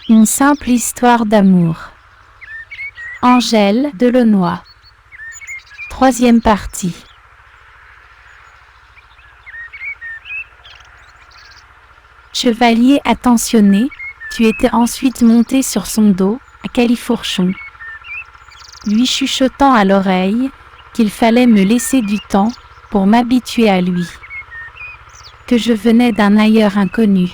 Une simple histoire d'amour. Angèle Delaunoy. 3e partie. Chevalier attentionné, tu étais ensuite monté sur son dos, à califourchon, lui chuchotant à l'oreille qu'il fallait me laisser du temps pour m'habituer à lui, que je venais d'un ailleurs inconnu,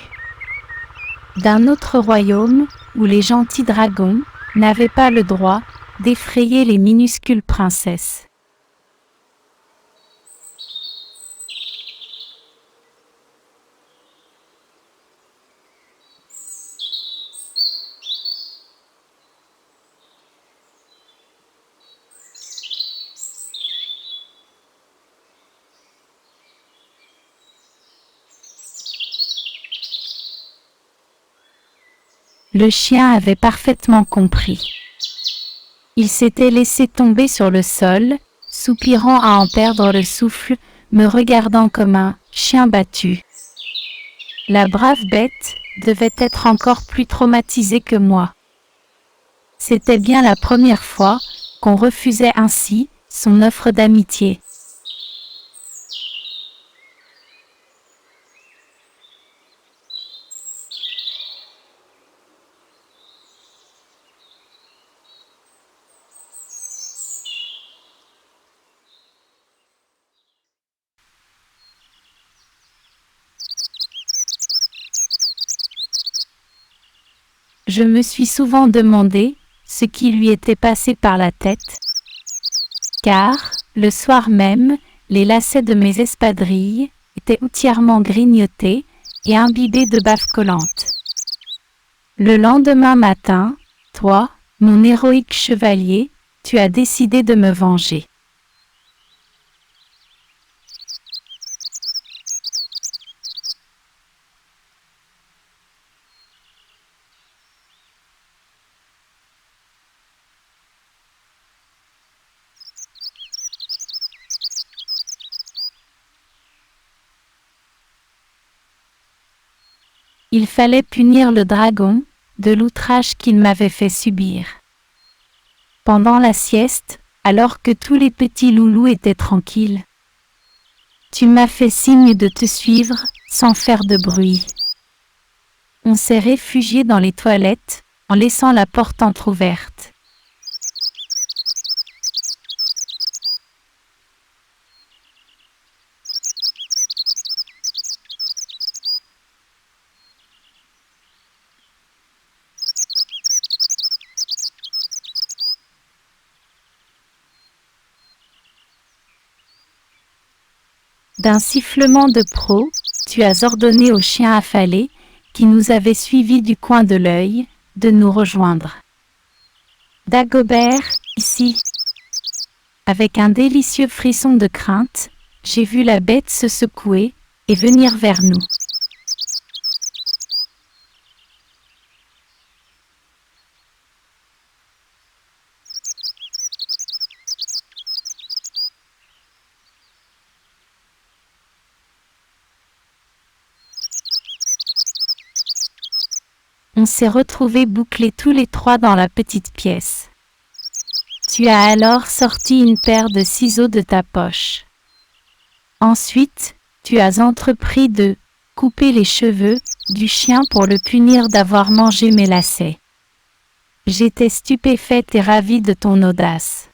d'un autre royaume où les gentils dragons n'avaient pas le droit d'effrayer les minuscules princesses. Le chien avait parfaitement compris. Il s'était laissé tomber sur le sol, soupirant à en perdre le souffle, me regardant comme un chien battu. La brave bête devait être encore plus traumatisée que moi. C'était bien la première fois qu'on refusait ainsi son offre d'amitié. Je me suis souvent demandé ce qui lui était passé par la tête, car, le soir même, les lacets de mes espadrilles étaient entièrement grignotés et imbibés de bave collante. Le lendemain matin, toi, mon héroïque chevalier, tu as décidé de me venger. Il fallait punir le dragon de l'outrage qu'il m'avait fait subir. Pendant la sieste, alors que tous les petits loulous étaient tranquilles, tu m'as fait signe de te suivre sans faire de bruit. On s'est réfugié dans les toilettes en laissant la porte entr'ouverte. D'un sifflement de proue, tu as ordonné au chien affalé, qui nous avait suivis du coin de l'œil, de nous rejoindre. Dagobert, ici. Avec un délicieux frisson de crainte, j'ai vu la bête se secouer et venir vers nous. On s'est retrouvés bouclés tous les trois dans la petite pièce. Tu as alors sorti une paire de ciseaux de ta poche. Ensuite, tu as entrepris de couper les cheveux du chien pour le punir d'avoir mangé mes lacets. J'étais stupéfaite et ravie de ton audace.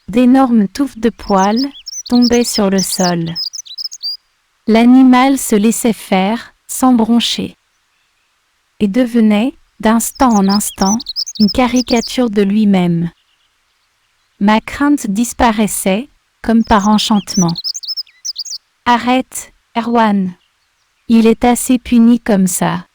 D'énormes touffes de poils tombaient sur le sol. L'animal se laissait faire, sans broncher, et devenait, d'instant en instant, une caricature de lui-même. Ma crainte disparaissait, comme par enchantement. Arrête, Erwan. Il est assez puni comme ça.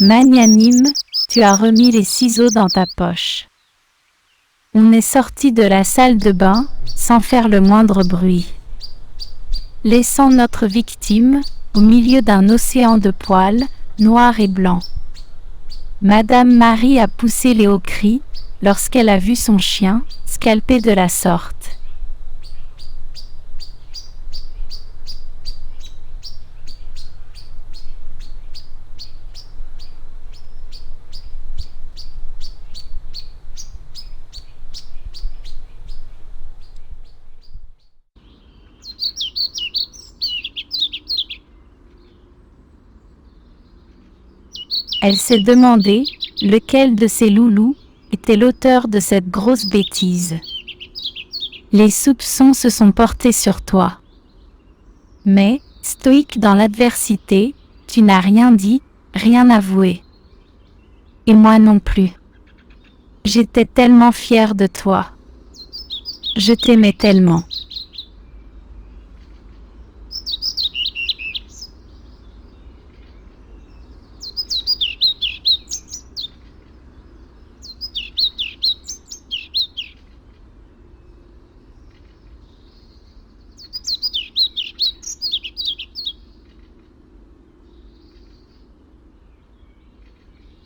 Magnanime, tu as remis les ciseaux dans ta poche. On est sorti de la salle de bain, sans faire le moindre bruit, laissant notre victime au milieu d'un océan de poils, noirs et blancs. Madame Marie a poussé les hauts cris lorsqu'elle a vu son chien scalpé de la sorte. Elle s'est demandé lequel de ses loulous était l'auteur de cette grosse bêtise. Les soupçons se sont portés sur toi. Mais, stoïque dans l'adversité, tu n'as rien dit, rien avoué. Et moi non plus. J'étais tellement fière de toi. Je t'aimais tellement.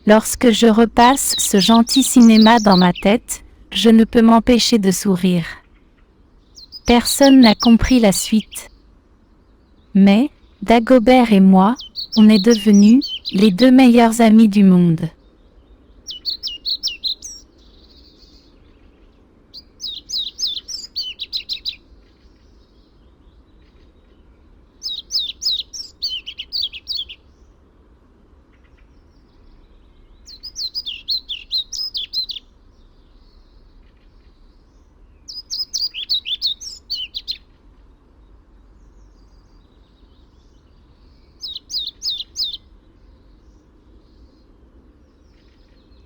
Lorsque je repasse ce gentil cinéma dans ma tête, je ne peux m'empêcher de sourire. Personne n'a compris la suite. Mais, Dagobert et moi, on est devenus les deux meilleurs amis du monde.